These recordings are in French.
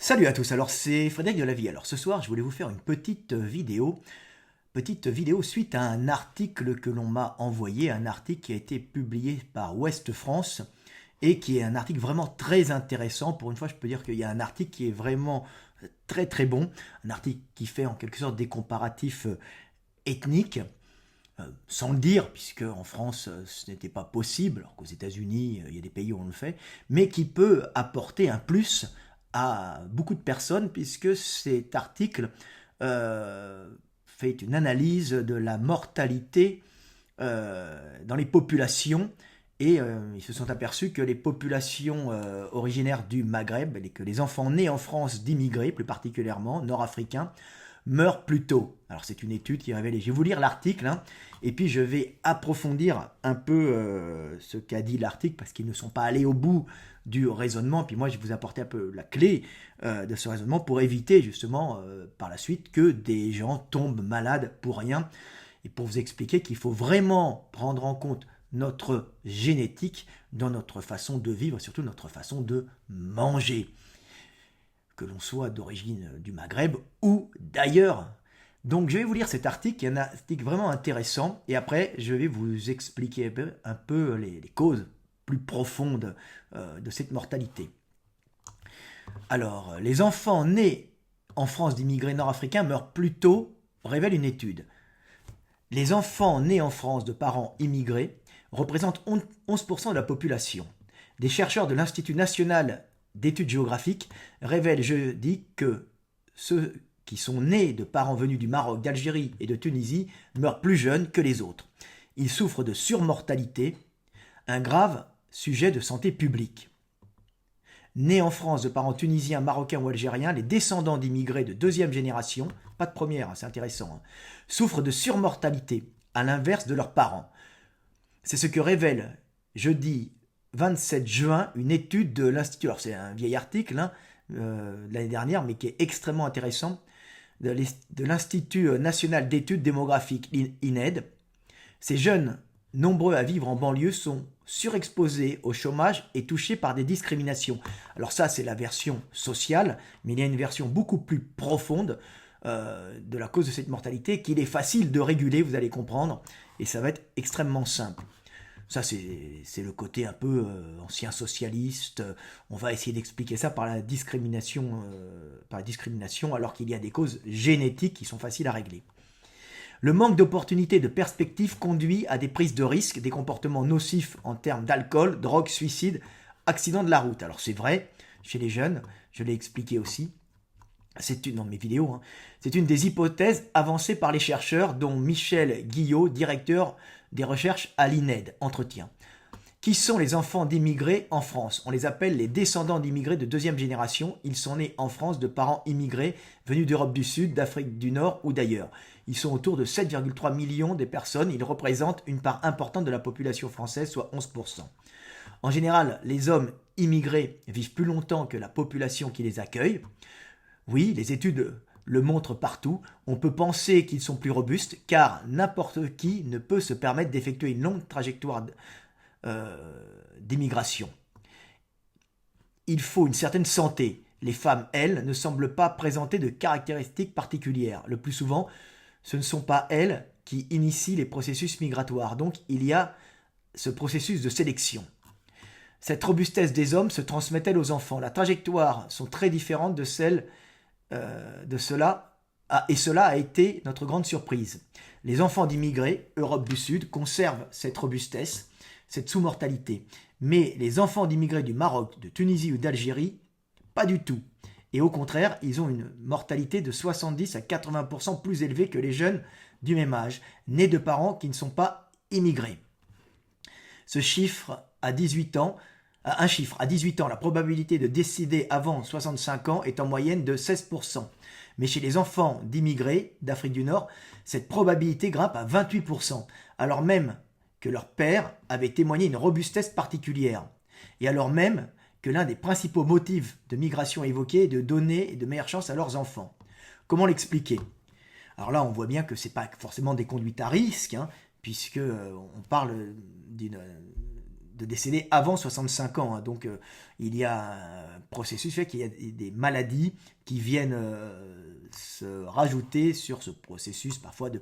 Salut à tous, alors c'est Frédéric de la Vie. Alors ce soir, je voulais vous faire une petite vidéo suite à un article que l'on m'a envoyé, un article qui a été publié par Ouest France et qui est un article vraiment très intéressant. Pour une fois, je peux dire qu'il y a un article qui est vraiment très très bon, un article qui fait en quelque sorte des comparatifs ethniques, sans le dire, puisque en France ce n'était pas possible, alors qu'aux États-Unis il y a des pays où on le fait, mais qui peut apporter un plus à beaucoup de personnes, puisque cet article euh, fait une analyse de la mortalité dans les populations. Et ils se sont aperçus que les populations originaires du Maghreb, et que les enfants nés en France d'immigrés, plus particulièrement nord-africains, meurent plus tôt. Alors c'est une étude qui révèle, je vais vous lire l'article, hein, et puis je vais approfondir un peu ce qu'a dit l'article, parce qu'ils ne sont pas allés au bout du raisonnement, puis moi je vais vous apporter un peu la clé de ce raisonnement pour éviter justement par la suite que des gens tombent malades pour rien, et pour vous expliquer qu'il faut vraiment prendre en compte notre génétique dans notre façon de vivre, surtout notre façon de manger, que l'on soit d'origine du Maghreb ou d'ailleurs. Donc je vais vous lire cet article, qui est un article vraiment intéressant, et après je vais vous expliquer un peu les causes plus profondes de cette mortalité. Alors, les enfants nés en France d'immigrés nord-africains meurent plus tôt, révèle une étude. Les enfants nés en France de parents immigrés représentent 11% de la population. Des chercheurs de l'Institut national d'études géographiques révèlent jeudi que ceux qui sont nés de parents venus du Maroc, d'Algérie et de Tunisie meurent plus jeunes que les autres. Ils souffrent de surmortalité, un grave sujet de santé publique. Nés en France de parents tunisiens, marocains ou algériens, les descendants d'immigrés de deuxième génération, pas de première, c'est intéressant, souffrent de surmortalité, à l'inverse de leurs parents. C'est ce que révèle jeudi 27 juin une étude de l'Institut, alors c'est un vieil article de l'année dernière, mais qui est extrêmement intéressant, de l'Institut national d'études démographiques, INED. Ces jeunes, nombreux à vivre en banlieue, sont surexposés au chômage et touchés par des discriminations. Alors ça, c'est la version sociale, mais il y a une version beaucoup plus profonde de la cause de cette mortalité qu'il est facile de réguler, vous allez comprendre, et ça va être extrêmement simple. Ça, c'est le côté un peu ancien socialiste. On va essayer d'expliquer ça par la discrimination, alors qu'il y a des causes génétiques qui sont faciles à régler. Le manque d'opportunités et de perspectives conduit à des prises de risques, des comportements nocifs en termes d'alcool, drogue, suicide, accident de la route. Alors c'est vrai, chez les jeunes, je l'ai expliqué aussi, c'est une, dans mes vidéos, c'est une des hypothèses avancées par les chercheurs, dont Michel Guillot, directeur des recherches à l'INED, entretient. Qui sont les enfants d'immigrés en France? On les appelle les descendants d'immigrés de deuxième génération. Ils sont nés en France de parents immigrés venus d'Europe du Sud, d'Afrique du Nord ou d'ailleurs. Ils sont autour de 7,3 millions de personnes. Ils représentent une part importante de la population française, soit 11%. En général, les hommes immigrés vivent plus longtemps que la population qui les accueille. Oui, les études le montrent partout. On peut penser qu'ils sont plus robustes, car n'importe qui ne peut se permettre d'effectuer une longue trajectoire d'immigration. Il faut une certaine santé. Les femmes, elles, ne semblent pas présenter de caractéristiques particulières. Le plus souvent, ce ne sont pas elles qui initient les processus migratoires. Donc, il y a ce processus de sélection. Cette robustesse des hommes se transmet-elle aux enfants? La trajectoire sont très différentes de celle de cela, et cela a été notre grande surprise. Les enfants d'immigrés, Europe du Sud, conservent cette robustesse, cette sous-mortalité. Mais les enfants d'immigrés du Maroc, de Tunisie ou d'Algérie, pas du tout. Et au contraire, ils ont une mortalité de 70 à 80% plus élevée que les jeunes du même âge, nés de parents qui ne sont pas immigrés. Ce chiffre à 18 ans, un chiffre, à 18 ans, la probabilité de décéder avant 65 ans est en moyenne de 16%. Mais chez les enfants d'immigrés d'Afrique du Nord, cette probabilité grimpe à 28%, alors même que leur père avait témoigné une robustesse particulière, et alors même que l'un des principaux motifs de migration évoqués est de donner de meilleures chances à leurs enfants. Comment l'expliquer? Alors là, on voit bien que ce n'est pas forcément des conduites à risque, puisque on parle de décéder avant 65 ans. Hein. Donc il y a un processus fait qu'il y a des maladies qui viennent se rajouter sur ce processus parfois de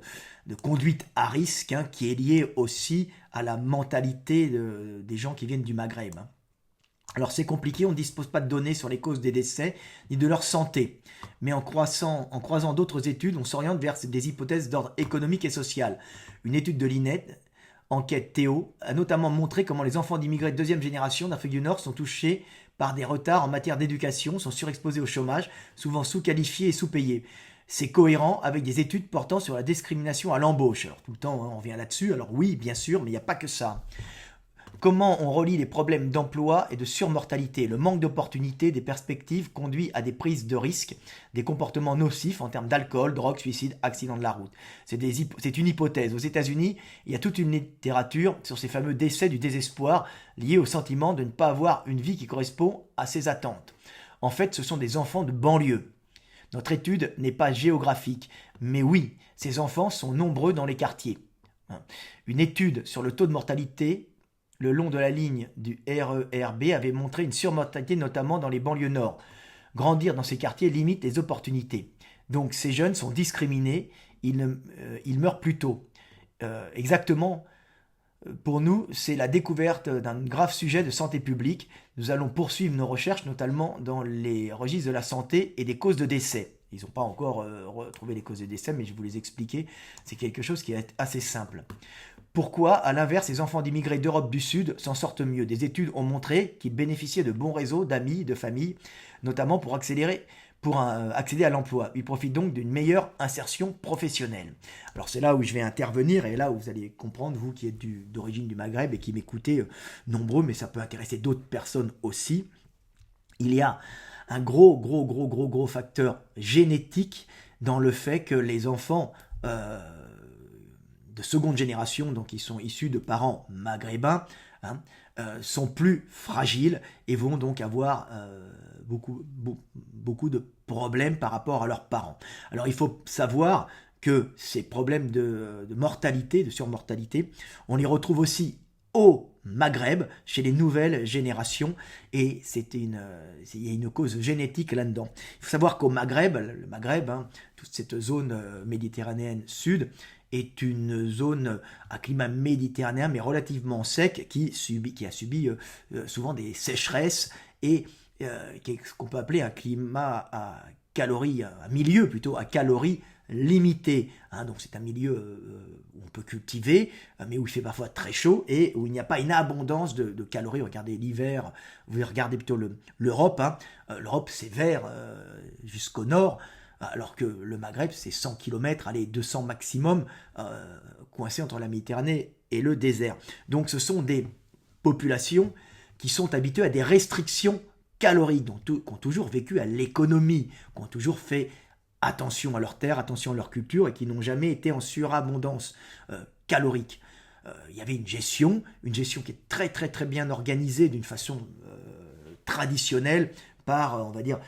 conduite à risque, hein, qui est lié aussi à la mentalité des gens qui viennent du Maghreb. Hein. Alors c'est compliqué, on ne dispose pas de données sur les causes des décès ni de leur santé. Mais en croisant d'autres études, on s'oriente vers des hypothèses d'ordre économique et social. Une étude de l'INED, enquête Théo, a notamment montré comment les enfants d'immigrés de deuxième génération d'Afrique du Nord sont touchés par des retards en matière d'éducation, sont surexposés au chômage, souvent sous-qualifiés et sous-payés. C'est cohérent avec des études portant sur la discrimination à l'embauche. Alors tout le temps, hein, on revient là-dessus. Alors oui, bien sûr, mais il n'y a pas que ça. Comment on relie les problèmes d'emploi et de surmortalité? Le manque d'opportunités, des perspectives conduit à des prises de risques, des comportements nocifs en termes d'alcool, drogue, suicide, accident de la route. C'est une hypothèse. Aux États-Unis, il y a toute une littérature sur ces fameux décès du désespoir liés au sentiment de ne pas avoir une vie qui correspond à ses attentes. En fait, ce sont des enfants de banlieue. Notre étude n'est pas géographique, mais oui, ces enfants sont nombreux dans les quartiers. Une étude sur le taux de mortalité le long de la ligne du RERB avait montré une surmortalité notamment dans les banlieues nord. Grandir dans ces quartiers limite les opportunités. Donc ces jeunes sont discriminés, ils meurent plus tôt. Exactement, pour nous, c'est la découverte d'un grave sujet de santé publique. Nous allons poursuivre nos recherches, notamment dans les registres de la santé et des causes de décès. Ils n'ont pas encore retrouvé les causes de décès, mais je vais vous les expliquer. C'est quelque chose qui est assez simple. Pourquoi, à l'inverse, les enfants d'immigrés d'Europe du Sud s'en sortent mieux? Des études ont montré qu'ils bénéficiaient de bons réseaux d'amis, de familles, notamment pour accéder à l'emploi. Ils profitent donc d'une meilleure insertion professionnelle. Alors c'est là où je vais intervenir et là où vous allez comprendre, vous qui êtes d'origine du Maghreb et qui m'écoutez nombreux, mais ça peut intéresser d'autres personnes aussi. Il y a un gros facteur génétique dans le fait que les enfants de seconde génération, donc ils sont issus de parents maghrébins, hein, sont plus fragiles et vont donc avoir beaucoup de problèmes par rapport à leurs parents. Alors il faut savoir que ces problèmes de mortalité, de surmortalité, on les retrouve aussi au Maghreb, chez les nouvelles générations, et il y a une cause génétique là-dedans. Il faut savoir qu'au Maghreb, le Maghreb, hein, toute cette zone méditerranéenne sud, est une zone à climat méditerranéen, mais relativement sec, qui a subi souvent des sécheresses, et qui est ce qu'on peut appeler un climat à calories, un milieu plutôt à calories limitées. Hein, donc c'est un milieu où on peut cultiver, mais où il fait parfois très chaud et où il n'y a pas une abondance de calories. Regardez l'hiver, vous regardez plutôt l'Europe. Hein. L'Europe c'est vert jusqu'au nord, alors que le Maghreb c'est 100 km, allez 200 maximum, coincé entre la Méditerranée et le désert. Donc ce sont des populations qui sont habituées à des restrictions caloriques, qui ont toujours vécu à l'économie, qui ont toujours fait attention à leur terre, attention à leur culture et qui n'ont jamais été en surabondance calorique. Il y avait une gestion qui est très bien organisée d'une façon traditionnelle par, on va dire,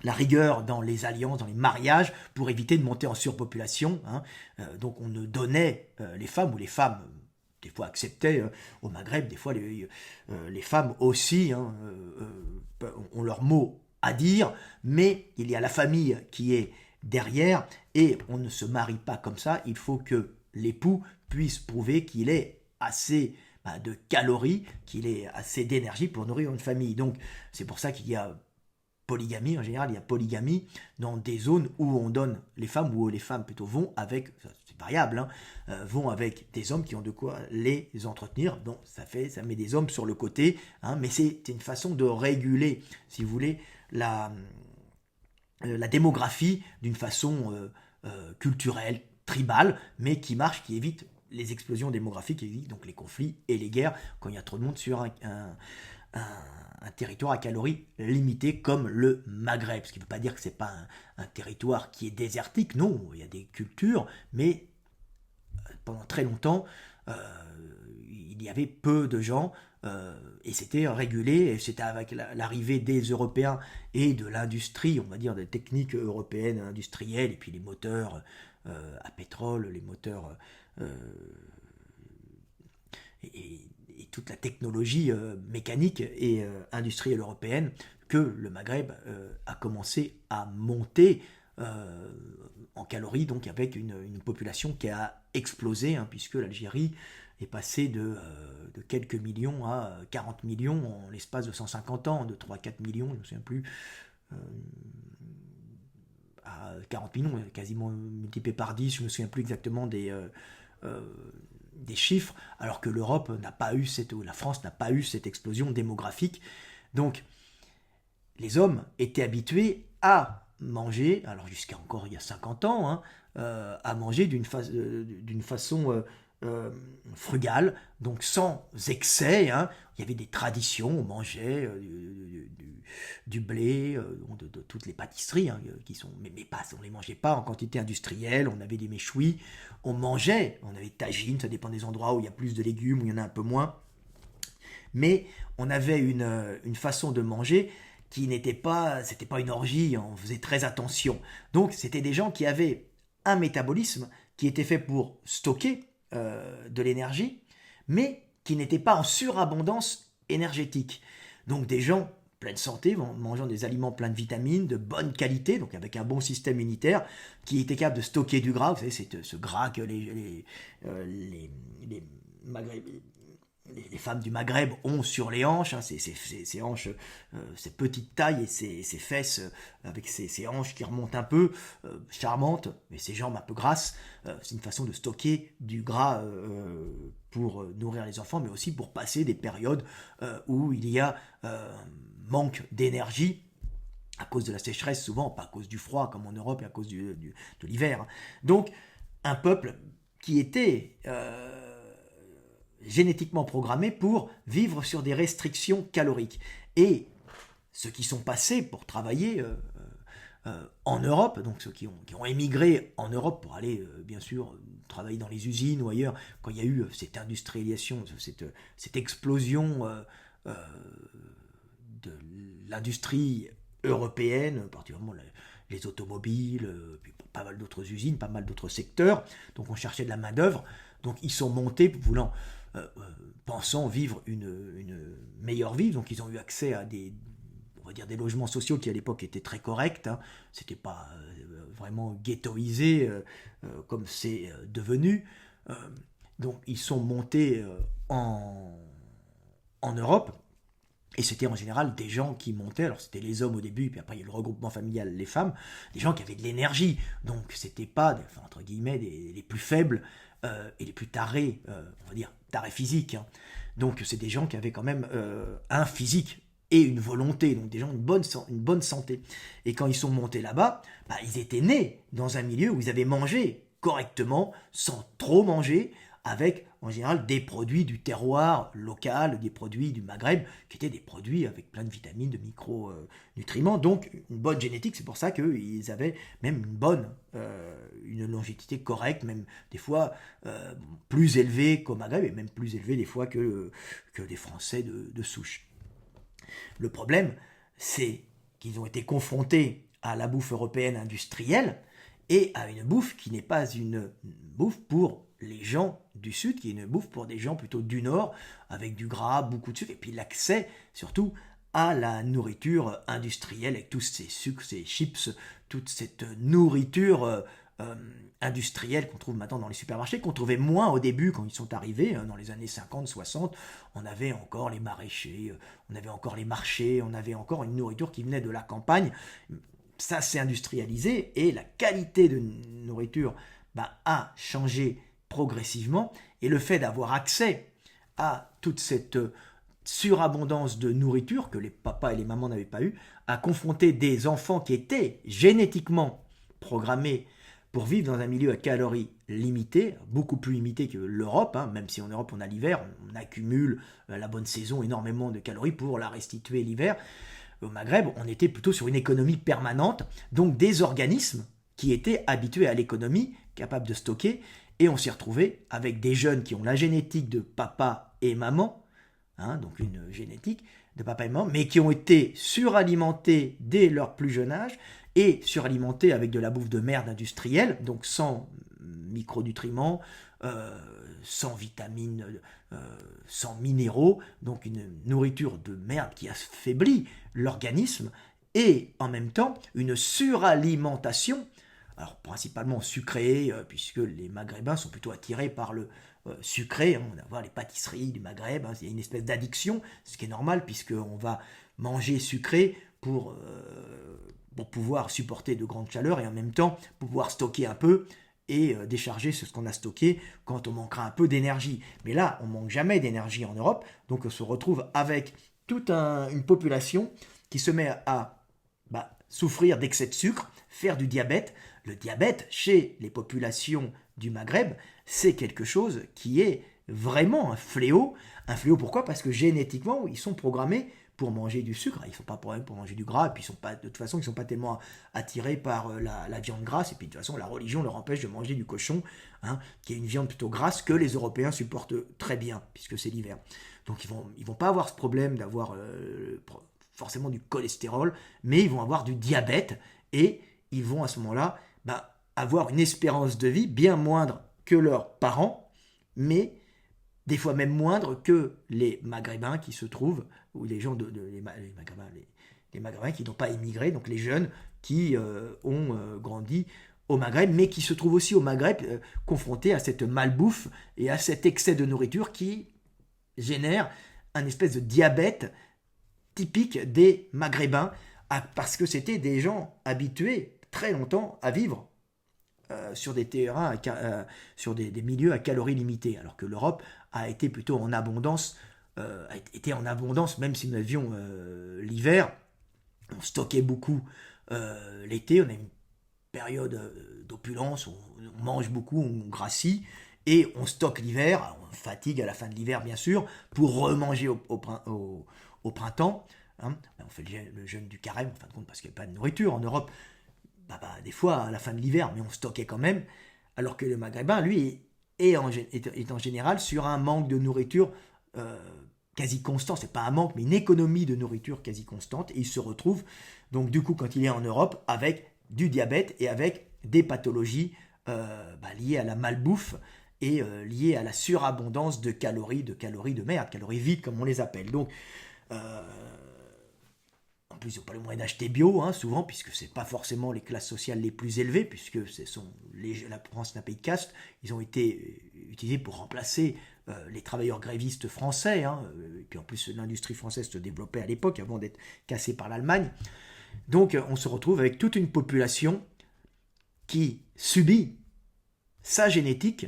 la rigueur dans les alliances, dans les mariages, pour éviter de monter en surpopulation. Hein. Donc on ne donnait les femmes, ou les femmes des fois acceptaient au Maghreb, des fois les femmes aussi hein, ont leur mot à dire, mais il y a la famille qui est derrière, et on ne se marie pas comme ça, il faut que l'époux puisse prouver qu'il est assez de calories, qu'il ait assez d'énergie pour nourrir une famille. Donc c'est pour ça qu'il y a polygamie, en général il y a polygamie dans des zones où on donne les femmes, où les femmes plutôt vont avec, c'est variable, hein, vont avec des hommes qui ont de quoi les entretenir, donc ça met des hommes sur le côté, hein, mais c'est une façon de réguler, si vous voulez, la démographie d'une façon culturelle, tribale, mais qui marche, qui évite les explosions démographiques, qui évite donc les conflits et les guerres quand il y a trop de monde sur un territoire à calories limitées comme le Maghreb. Ce qui ne veut pas dire que ce n'est pas un territoire qui est désertique, non, il y a des cultures, mais pendant très longtemps, il y avait peu de gens, et c'était régulé, et c'était avec l'arrivée des Européens et de l'industrie, on va dire, des techniques européennes industrielles, et puis les moteurs à pétrole, les moteurs et toute la technologie mécanique et industrielle européenne que le Maghreb a commencé à monter en calories, donc avec une population qui a explosé, hein, puisque l'Algérie est passée de quelques millions à 40 millions en l'espace de 150 ans, de 3-4 millions, je ne me souviens plus, à 40 millions, quasiment multiplié par 10, je ne me souviens plus exactement des chiffres, alors que l'Europe n'a pas eu la France n'a pas eu cette explosion démographique. Donc, les hommes étaient habitués à manger, alors jusqu'à encore il y a 50 ans, hein, à manger d'une façon frugale, donc sans excès, hein. Il y avait des traditions, on mangeait du blé, de toutes les pâtisseries, hein, mais pas, on ne les mangeait pas en quantité industrielle, on avait des méchouis, on mangeait, on avait tagine, ça dépend des endroits où il y a plus de légumes, où il y en a un peu moins, mais on avait une façon de manger qui c'était pas une orgie, on faisait très attention. Donc c'était des gens qui avaient un métabolisme qui était fait pour stocker de l'énergie, mais qui n'était pas en surabondance énergétique. Donc des gens pleine santé, mangeant des aliments pleins de vitamines, de bonne qualité, donc avec un bon système immunitaire, qui était capable de stocker du gras. Vous savez, c'est ce gras que les femmes du Maghreb ont sur les hanches, hein, ces hanches, ces petites tailles et ces fesses avec ces hanches qui remontent un peu, charmantes, mais ces jambes un peu grasses. C'est une façon de stocker du gras pour nourrir les enfants, mais aussi pour passer des périodes où il y a manque d'énergie à cause de la sécheresse, souvent, pas à cause du froid comme en Europe et à cause de l'hiver. Donc, un peuple qui était génétiquement programmés pour vivre sur des restrictions caloriques. Et ceux qui sont passés pour travailler en Europe, donc ceux qui ont émigré en Europe pour aller, bien sûr, travailler dans les usines ou ailleurs, quand il y a eu cette industrialisation, cette explosion de l'industrie européenne, particulièrement les automobiles, puis pas mal d'autres usines, pas mal d'autres secteurs, donc on cherchait de la main-d'œuvre, donc ils sont montés voulant pensant vivre une meilleure vie, donc ils ont eu accès à on va dire des logements sociaux qui à l'époque étaient très corrects, hein. C'était pas vraiment ghettoisé comme c'est devenu, donc ils sont montés en Europe. Et c'était en général des gens qui montaient, alors c'était les hommes au début, puis après il y a le regroupement familial, les femmes, des gens qui avaient de l'énergie. Donc c'était pas, entre guillemets, les plus faibles et les plus tarés, on va dire, tarés physiques, hein. Donc c'est des gens qui avaient quand même un physique et une volonté, donc des gens une bonne santé. Et quand ils sont montés là-bas, ils étaient nés dans un milieu où ils avaient mangé correctement, sans trop manger, avec en général des produits du terroir local, des produits du Maghreb, qui étaient des produits avec plein de vitamines, de micronutriments, donc une bonne génétique. C'est pour ça qu'ils avaient même une longévité correcte, même des fois plus élevée qu'au Maghreb, et même plus élevée des fois que des Français de souche. Le problème, c'est qu'ils ont été confrontés à la bouffe européenne industrielle et à une bouffe qui n'est pas une bouffe pour les gens du Sud, qui est une bouffe pour des gens plutôt du Nord, avec du gras, beaucoup de sucre, et puis l'accès surtout à la nourriture industrielle, avec tous ces sucres, ces chips, toute cette nourriture industrielle qu'on trouve maintenant dans les supermarchés, qu'on trouvait moins au début quand ils sont arrivés, dans les années 50, 60, on avait encore les maraîchers, on avait encore les marchés, on avait encore une nourriture qui venait de la campagne. Ça s'est industrialisé et la qualité de nourriture a changé progressivement, et le fait d'avoir accès à toute cette surabondance de nourriture que les papas et les mamans n'avaient pas eu, a confronté des enfants qui étaient génétiquement programmés pour vivre dans un milieu à calories limitées, beaucoup plus limité que l'Europe, hein, même si en Europe on a l'hiver, on accumule la bonne saison énormément de calories pour la restituer l'hiver. Au Maghreb, on était plutôt sur une économie permanente, donc des organismes qui étaient habitués à l'économie, capables de stocker. Et on s'est retrouvé avec des jeunes qui ont la génétique de papa et maman, hein, donc une génétique de papa et maman, mais qui ont été suralimentés dès leur plus jeune âge et suralimentés avec de la bouffe de merde industrielle, donc sans micronutriments, euh, sans vitamines, sans minéraux, donc une nourriture de merde qui affaiblit l'organisme, et en même temps une suralimentation, alors principalement sucrée, puisque les Maghrébins sont plutôt attirés par le sucré, hein. On va voir les pâtisseries du Maghreb, hein, il y a une espèce d'addiction, ce qui est normal puisqu'on va manger sucré pour pouvoir supporter de grandes chaleurs et en même temps pour pouvoir stocker un peu et décharger ce qu'on a stocké quand on manquera un peu d'énergie. Mais là, on manque jamais d'énergie en Europe, donc on se retrouve avec toute une population qui se met à souffrir d'excès de sucre, faire du diabète. Le diabète, chez les populations du Maghreb, c'est quelque chose qui est vraiment un fléau. Un fléau pourquoi? Parce que génétiquement, ils sont programmés pour manger du sucre. Ils ne sont pas programmés pour manger du gras. Et puis, de toute façon, ils ne sont pas tellement attirés par la viande grasse. Et puis, de toute façon, la religion leur empêche de manger du cochon, hein, qui est une viande plutôt grasse que les Européens supportent très bien, puisque c'est l'hiver. Donc, ils vont pas avoir ce problème d'avoir forcément du cholestérol, mais ils vont avoir du diabète et ils vont à ce moment-là avoir une espérance de vie bien moindre que leurs parents, mais des fois même moindre que les Maghrébins qui se trouvent, ou les gens les Maghrébins qui n'ont pas émigré, donc les jeunes qui ont grandi au Maghreb, mais qui se trouvent aussi au Maghreb confrontés à cette malbouffe et à cet excès de nourriture qui génère un espèce de diabète typique des Maghrébins, parce que c'était des gens habitués très longtemps à vivre sur des terrains, sur des milieux à calories limitées, alors que l'Europe a été plutôt en abondance, était en abondance, même si nous avions l'hiver, on stockait beaucoup l'été, on a une période d'opulence, où on mange beaucoup, on grassit, et on stocke l'hiver, on fatigue à la fin de l'hiver bien sûr, pour remanger au printemps. Hein. On fait le jeûne du carême, en fin de compte, parce qu'il n'y a pas de nourriture en Europe. Des fois à la fin de l'hiver, mais on stockait quand même, alors que le Maghrébin, lui, est en général sur un manque de nourriture quasi constant. C'est pas un manque, mais une économie de nourriture quasi constante, et il se retrouve, donc du coup, quand il est en Europe, avec du diabète et avec des pathologies liées à la malbouffe et liées à la surabondance de calories de merde, calories vides comme on les appelle. Donc, en plus, ils n'ont pas le moyen d'acheter bio, hein, souvent, puisque ce n'est pas forcément les classes sociales les plus élevées, puisque la France est un pays de caste. Ils ont été utilisés pour remplacer les travailleurs grévistes français. Hein, et puis en plus, l'industrie française se développait à l'époque, avant d'être cassée par l'Allemagne. Donc, on se retrouve avec toute une population qui subit sa génétique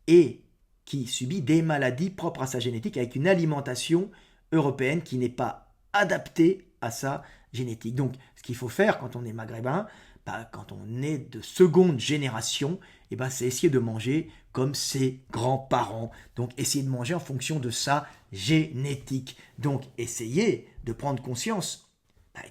et qui subit des maladies propres à sa génétique, avec une alimentation européenne qui n'est pas adaptée à sa génétique. Donc, ce qu'il faut faire quand on est maghrébin, quand on est de seconde génération, c'est essayer de manger comme ses grands-parents. Donc, essayer de manger en fonction de sa génétique. Donc, essayez de prendre conscience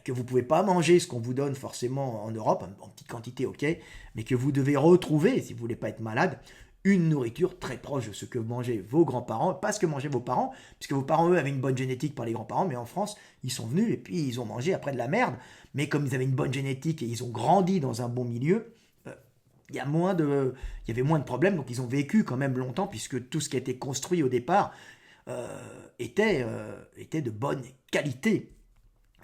que vous ne pouvez pas manger ce qu'on vous donne forcément en Europe, en petite quantité, ok, mais que vous devez retrouver, si vous ne voulez pas être malade, une nourriture très proche de ce que mangeaient vos grands-parents, pas ce que mangeaient vos parents, puisque vos parents, eux, avaient une bonne génétique par les grands-parents, mais en France, ils sont venus et puis ils ont mangé après de la merde, mais comme ils avaient une bonne génétique et ils ont grandi dans un bon milieu, il y avait moins de problèmes, donc ils ont vécu quand même longtemps, puisque tout ce qui a été construit au départ était de bonne qualité,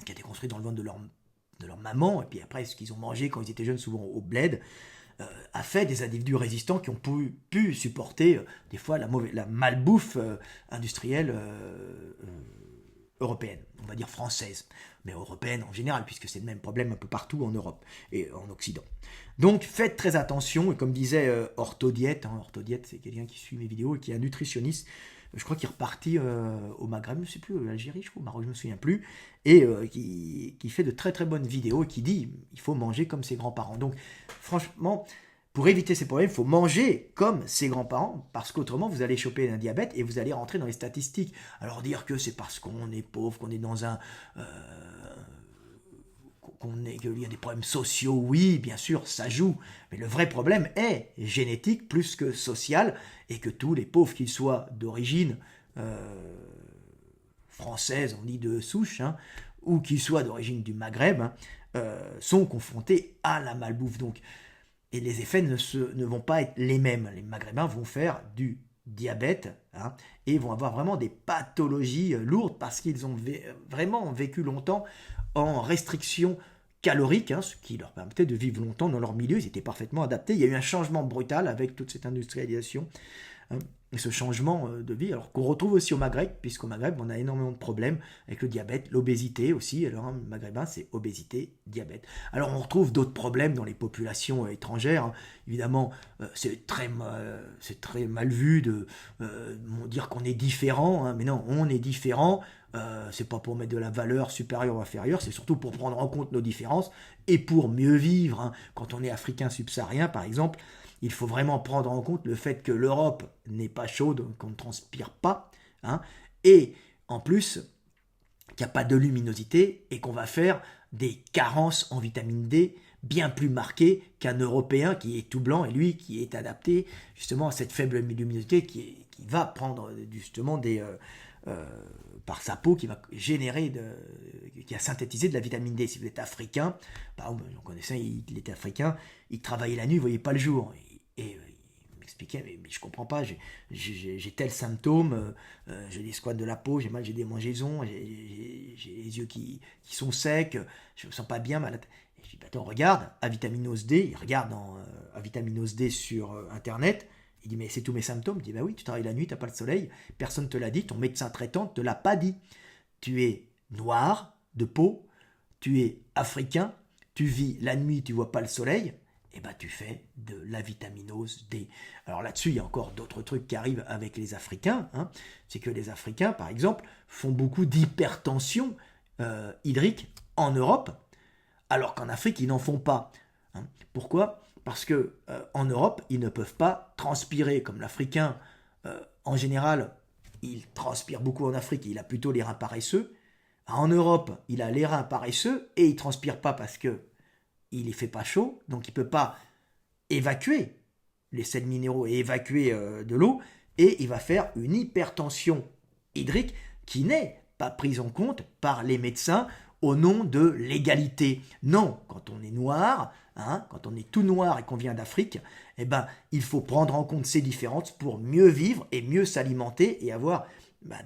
qui a été construit dans le ventre de leur maman, et puis après, ce qu'ils ont mangé quand ils étaient jeunes, souvent au bled, a fait des individus résistants qui ont pu supporter des fois la malbouffe industrielle européenne, on va dire française, mais européenne en général, puisque c'est le même problème un peu partout en Europe et en Occident. Donc faites très attention, et comme disait Orthodiète, Orthodiète c'est quelqu'un qui suit mes vidéos et qui est un nutritionniste, je crois qu'il est reparti au Maghreb, je ne sais plus, Algérie, je crois, au Maroc, je ne me souviens plus, et qui fait de très très bonnes vidéos et qui dit il faut manger comme ses grands-parents. Donc franchement, pour éviter ces problèmes, il faut manger comme ses grands-parents, parce qu'autrement vous allez choper un diabète et vous allez rentrer dans les statistiques. Alors dire que c'est parce qu'on est pauvre, qu'on est dans un... qu'il y a des problèmes sociaux, oui, bien sûr, ça joue. Mais le vrai problème est génétique plus que social, et que tous les pauvres, qu'ils soient d'origine française, on dit de souche, hein, ou qu'ils soient d'origine du Maghreb, hein, sont confrontés à la malbouffe. Donc, et les effets ne vont pas être les mêmes. Les Maghrébins vont faire du diabète, hein, et vont avoir vraiment des pathologies lourdes parce qu'ils ont vraiment vécu longtemps en restriction calorique, hein, ce qui leur permettait de vivre longtemps dans leur milieu. Ils étaient parfaitement adaptés. Il y a eu un changement brutal avec toute cette industrialisation, hein, et ce changement de vie, alors qu'on retrouve aussi au Maghreb, puisqu'au Maghreb, on a énormément de problèmes avec le diabète, l'obésité aussi. Alors, hein, maghrébin, c'est obésité, diabète. Alors, on retrouve d'autres problèmes dans les populations étrangères, hein. Évidemment, c'est très mal vu de dire qu'on est différent, hein, mais non, on est différent. C'est pas pour mettre de la valeur supérieure ou inférieure, c'est surtout pour prendre en compte nos différences et pour mieux vivre, hein. Quand on est africain subsaharien, par exemple, il faut vraiment prendre en compte le fait que l'Europe n'est pas chaude, qu'on ne transpire pas, hein, et en plus qu'il n'y a pas de luminosité et qu'on va faire des carences en vitamine D bien plus marquées qu'un Européen qui est tout blanc et lui qui est adapté justement à cette faible luminosité qui va prendre justement euh, par sa peau qui va générer, qui a synthétisé de la vitamine D. Si vous êtes africain, par exemple, on connaissait, il était africain, il travaillait la nuit, il ne voyait pas le jour. Et il m'expliquait, mais je comprends pas, j'ai tel symptôme, j'ai des squattes de la peau, j'ai mal, j'ai des démangeaisons, j'ai les yeux qui sont secs, je me sens pas bien, malade. Et je dis, bah, attends, regarde, Avitaminose D, il regarde Avitaminose D sur Internet, il dit, mais c'est tous mes symptômes. Il dit, bah oui, tu travailles la nuit, tu n'as pas le soleil, personne ne te l'a dit, ton médecin traitant ne te l'a pas dit. Tu es noir de peau, tu es africain, tu vis la nuit, tu vois pas le soleil, et ben tu fais de la vitaminose D. Alors là-dessus, il y a encore d'autres trucs qui arrivent avec les Africains, hein. C'est que les Africains, par exemple, font beaucoup d'hypertension hydrique en Europe, alors qu'en Afrique, ils n'en font pas, hein. Pourquoi ? Parce que en Europe, ils ne peuvent pas transpirer comme l'Africain. En général, il transpire beaucoup en Afrique, il a plutôt les reins paresseux. En Europe, il a les reins paresseux et il transpire pas parce que il ne fait pas chaud, donc il ne peut pas évacuer les sels minéraux et évacuer de l'eau, et il va faire une hypertension hydrique qui n'est pas prise en compte par les médecins au nom de l'égalité. Non, quand on est noir, hein, quand on est tout noir et qu'on vient d'Afrique, eh ben, il faut prendre en compte ces différences pour mieux vivre et mieux s'alimenter et avoir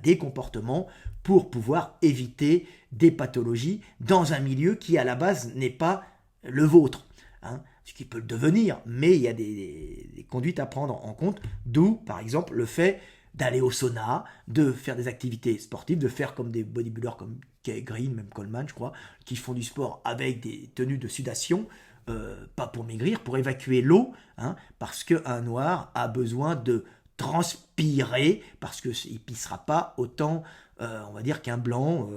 des comportements pour pouvoir éviter des pathologies dans un milieu qui à la base n'est pas le vôtre, hein, ce qui peut le devenir, mais il y a des conduites à prendre en compte, d'où par exemple le fait d'aller au sauna, de faire des activités sportives, de faire comme des bodybuilders comme Kay Green, même Coleman je crois, qui font du sport avec des tenues de sudation, pas pour maigrir, pour évacuer l'eau, hein, parce qu'un noir a besoin de transpirer, parce qu'il ne pissera pas autant, on va dire, qu'un blanc,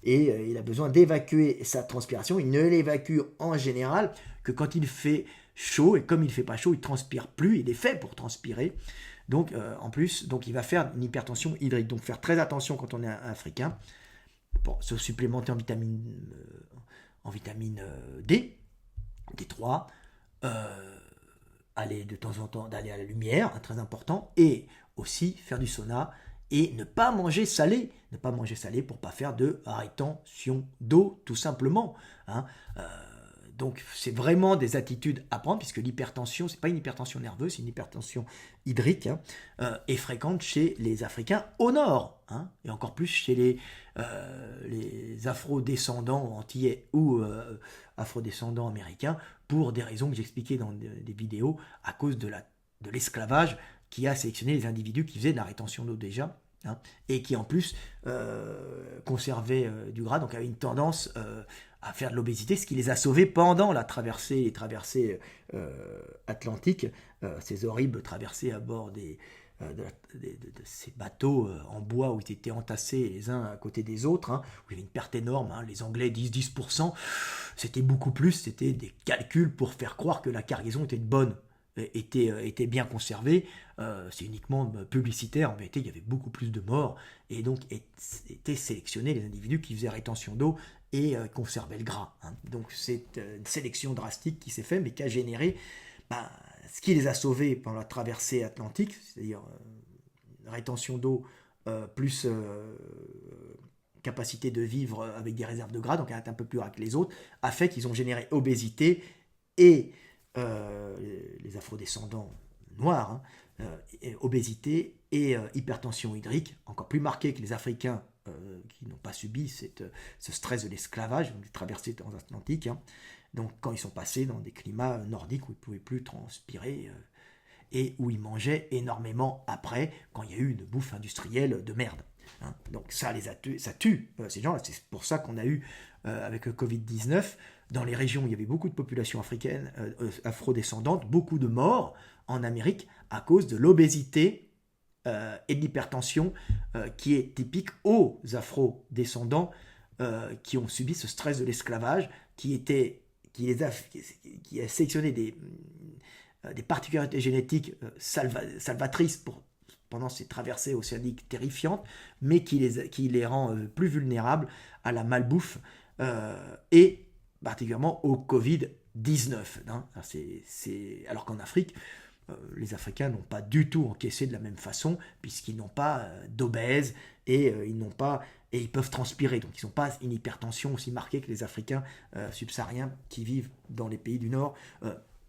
il a besoin d'évacuer sa transpiration. Il ne l'évacue en général que quand il fait chaud, et comme il ne fait pas chaud, il ne transpire plus, il est fait pour transpirer. Donc, en plus, donc il va faire une hypertension hydrique. Donc, faire très attention quand on est africain, pour se supplémenter en vitamine D, D3, aller de temps en temps d'aller à la lumière, hein, très important, et aussi faire du sauna et ne pas manger salé, pour pas faire de rétention d'eau tout simplement, hein. Donc c'est vraiment des attitudes à prendre, puisque l'hypertension, c'est pas une hypertension nerveuse, c'est une hypertension hydrique, hein, est fréquente chez les Africains au nord, hein, et encore plus chez les afro-descendants antillais ou afro-descendants américains, pour des raisons que j'expliquais dans des vidéos, à cause de l'esclavage qui a sélectionné les individus qui faisaient de la rétention d'eau déjà, hein, et qui en plus conservaient du gras, donc avaient une tendance à faire de l'obésité, ce qui les a sauvés pendant les traversées atlantiques, ces horribles traversées à bord de ces bateaux en bois où ils étaient entassés les uns à côté des autres, hein, où il y avait une perte énorme, hein. Les Anglais disent 10%, c'était beaucoup plus, c'était des calculs pour faire croire que la cargaison était bonne, était bien conservée. C'est uniquement publicitaire, en vérité il y avait beaucoup plus de morts, et donc étaient sélectionnés les individus qui faisaient rétention d'eau et conservaient le gras, hein. Donc c'est une sélection drastique qui s'est faite, mais qui a généré ce qui les a sauvés pendant la traversée atlantique, c'est-à-dire rétention d'eau plus capacité de vivre avec des réserves de gras, donc être un peu plus rare que les autres, a fait qu'ils ont généré obésité et les afrodescendants noirs, hein, obésité et hypertension hydrique, encore plus marquée que les Africains qui n'ont pas subi ce stress de l'esclavage, des traversées transatlantiques. Hein. Donc quand ils sont passés dans des climats nordiques où ils ne pouvaient plus transpirer et où ils mangeaient énormément après, quand il y a eu une bouffe industrielle de merde. Hein. Donc ça tue ces gens-là. C'est pour ça qu'on a eu, avec le Covid-19, dans les régions où il y avait beaucoup de populations africaines, afrodescendantes, beaucoup de morts en Amérique à cause de l'obésité et de l'hypertension qui est typique aux afrodescendants qui ont subi ce stress de l'esclavage, qui a sélectionné des particularités génétiques salvatrices pendant ces traversées océaniques terrifiantes, mais qui les rend plus vulnérables à la malbouffe et particulièrement au Covid-19. Hein. Alors qu'en Afrique, les Africains n'ont pas du tout encaissé de la même façon, puisqu'ils n'ont pas d'obèses et ils peuvent transpirer. Donc ils n'ont pas une hypertension aussi marquée que les Africains subsahariens qui vivent dans les pays du Nord,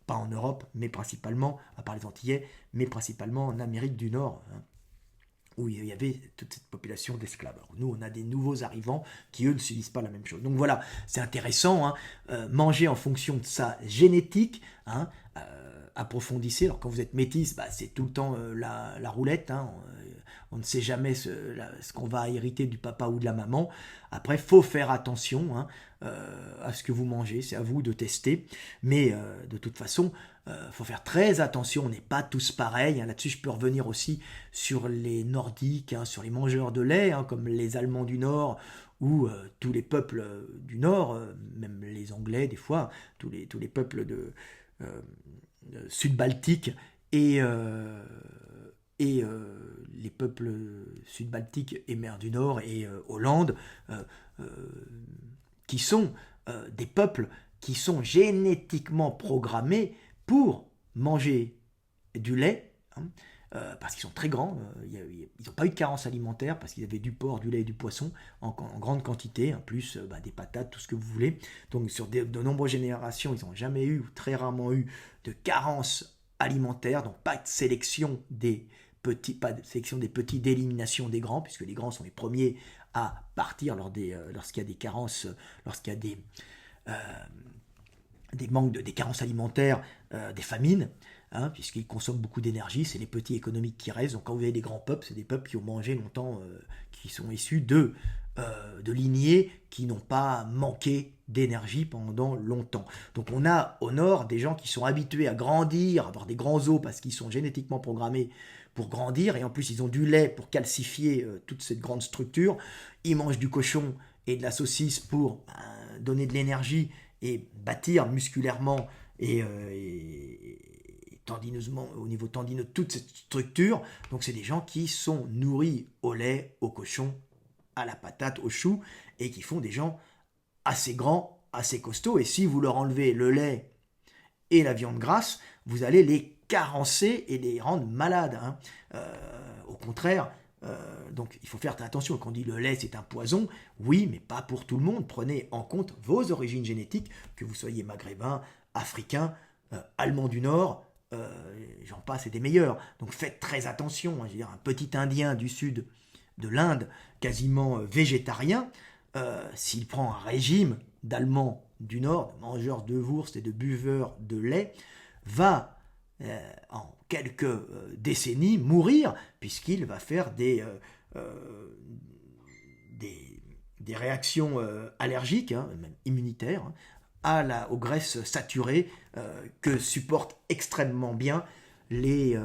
pas en Europe, mais principalement, à part les Antillais, mais principalement en Amérique du Nord, hein, où il y avait toute cette population d'esclaves. Alors nous, on a des nouveaux arrivants qui, eux, ne subissent pas la même chose. Donc voilà, c'est intéressant, hein, manger en fonction de sa génétique, hein, approfondissez. Alors quand vous êtes métis, c'est tout le temps la roulette, hein, on ne sait jamais ce qu'on va hériter du papa ou de la maman. Après, faut faire attention, hein, à ce que vous mangez, c'est à vous de tester, mais de toute façon, faut faire très attention, on n'est pas tous pareils, hein. Là-dessus je peux revenir aussi sur les Nordiques, hein, sur les mangeurs de lait, hein, comme les Allemands du Nord, ou tous les peuples du Nord, même les Anglais des fois, tous les peuples euh, sud-baltiques et les peuples sud-baltiques et mer du Nord et Hollande, euh, euh, qui sont des peuples qui sont génétiquement programmés pour manger du lait, hein, parce qu'ils sont très grands, ils n'ont pas eu de carence alimentaire, parce qu'ils avaient du porc, du lait et du poisson en grande quantité, hein, plus des patates, tout ce que vous voulez. Donc sur de nombreuses générations, ils n'ont jamais eu, ou très rarement eu, de carence alimentaire, donc pas de sélection des petits, d'élimination des grands, puisque les grands sont les premiers à partir lorsqu'il y a des carences, lorsqu'il y a des manques, des carences alimentaires, des famines, hein, puisqu'ils consomment beaucoup d'énergie, c'est les petits économiques qui restent. Donc quand vous avez des grands peuples, c'est des peuples qui ont mangé longtemps, qui sont issus de lignées qui n'ont pas manqué d'énergie pendant longtemps. Donc on a au nord des gens qui sont habitués à grandir, à avoir des grands os parce qu'ils sont génétiquement programmés pour grandir, et en plus ils ont du lait pour calcifier toute cette grande structure. Ils mangent du cochon et de la saucisse pour donner de l'énergie et bâtir musculairement et tendineusement, au niveau tendineux, toute cette structure. Donc c'est des gens qui sont nourris au lait, au cochon, à la patate, au chou, et qui font des gens assez grands, assez costauds. Et si vous leur enlevez le lait et la viande grasse, vous allez les carencer et les rendre malades, hein. Au contraire, donc il faut faire attention. Quand on dit le lait c'est un poison, oui, mais pas pour tout le monde. Prenez en compte vos origines génétiques, que vous soyez maghrébin, africain, allemand du Nord, j'en passe et des meilleurs. Donc faites très attention, hein. Je veux dire, un petit Indien du sud de l'Inde, quasiment végétarien, s'il prend un régime d'Allemands du Nord, de mangeurs de wurst et de buveurs de lait, va en quelques décennies mourir, puisqu'il va faire des réactions allergiques, hein, même immunitaires, hein, aux graisses saturées que supportent extrêmement bien les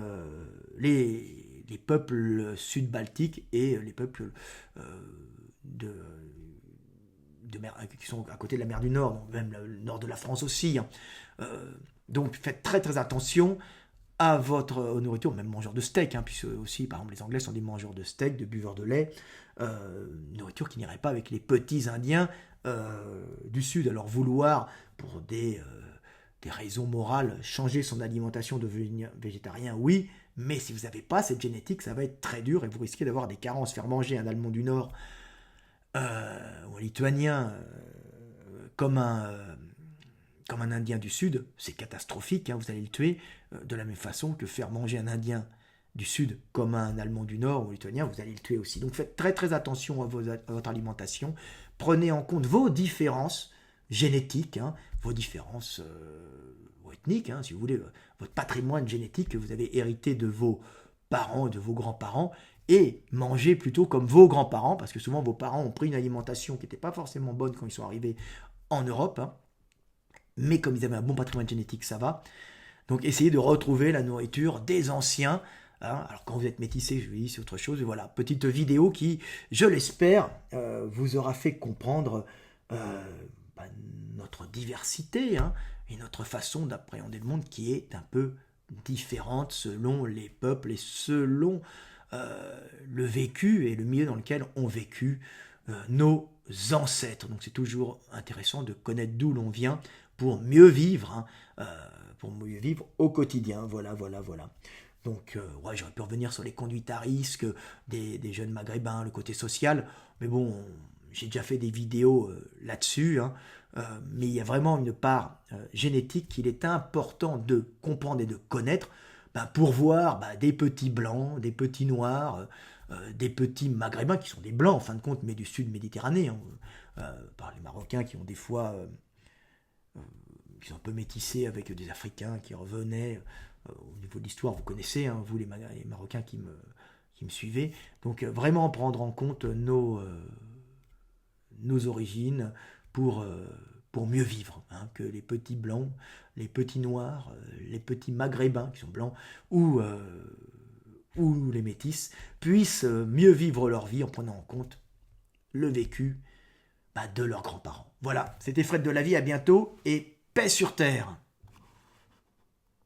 peuples sud-baltiques et les peuples de qui sont à côté de la mer du Nord, donc même le nord de la France aussi, hein. Donc faites très très attention à votre nourriture, même mangeurs de steak, hein, puisque aussi par exemple les Anglais sont des mangeurs de steak, de buveurs de lait, nourriture qui n'irait pas avec les petits Indiens du Sud. Alors vouloir pour des raisons morales changer son alimentation, devenir végétarien, oui, mais si vous n'avez pas cette génétique, ça va être très dur et vous risquez d'avoir des carences. Faire manger un Allemand du Nord ou un Lituanien comme un comme un Indien du Sud, c'est catastrophique, hein, vous allez le tuer, de la même façon que faire manger un Indien du Sud comme un Allemand du Nord ou Lituanien, vous allez le tuer aussi. Donc faites très très attention à votre alimentation, prenez en compte vos différences génétiques, hein, vos différences ethniques, hein, si vous voulez, votre patrimoine génétique que vous avez hérité de vos parents, de vos grands-parents, et mangez plutôt comme vos grands-parents, parce que souvent vos parents ont pris une alimentation qui n'était pas forcément bonne quand ils sont arrivés en Europe, hein, mais comme ils avaient un bon patrimoine génétique, ça va. Donc essayez de retrouver la nourriture des anciens. Hein. Alors quand vous êtes métissé, je vous dis, c'est autre chose. Et voilà, petite vidéo qui, je l'espère, vous aura fait comprendre notre diversité, hein, et notre façon d'appréhender le monde qui est un peu différente selon les peuples et selon le vécu et le milieu dans lequel ont vécu nos ancêtres. Donc c'est toujours intéressant de connaître d'où l'on vient pour mieux vivre, hein, pour mieux vivre au quotidien. Voilà. Donc, ouais, j'aurais pu revenir sur les conduites à risque des jeunes maghrébins, le côté social, mais bon, j'ai déjà fait des vidéos là-dessus, hein, mais il y a vraiment une part génétique qu'il est important de comprendre et de connaître pour voir des petits blancs, des petits noirs, des petits maghrébins qui sont des blancs en fin de compte, mais du sud Méditerranée, hein, par les Marocains qui ont des fois, qui sont un peu métissés avec des Africains qui revenaient. Au niveau de l'histoire, vous connaissez, hein, vous les Marocains qui me suivez. Donc vraiment prendre en compte nos origines pour mieux vivre, hein, que les petits blancs, les petits noirs, les petits maghrébins qui sont blancs ou les métis puissent mieux vivre leur vie en prenant en compte le vécu de leurs grands-parents. Voilà, c'était Fred de la vie, à bientôt et paix sur terre.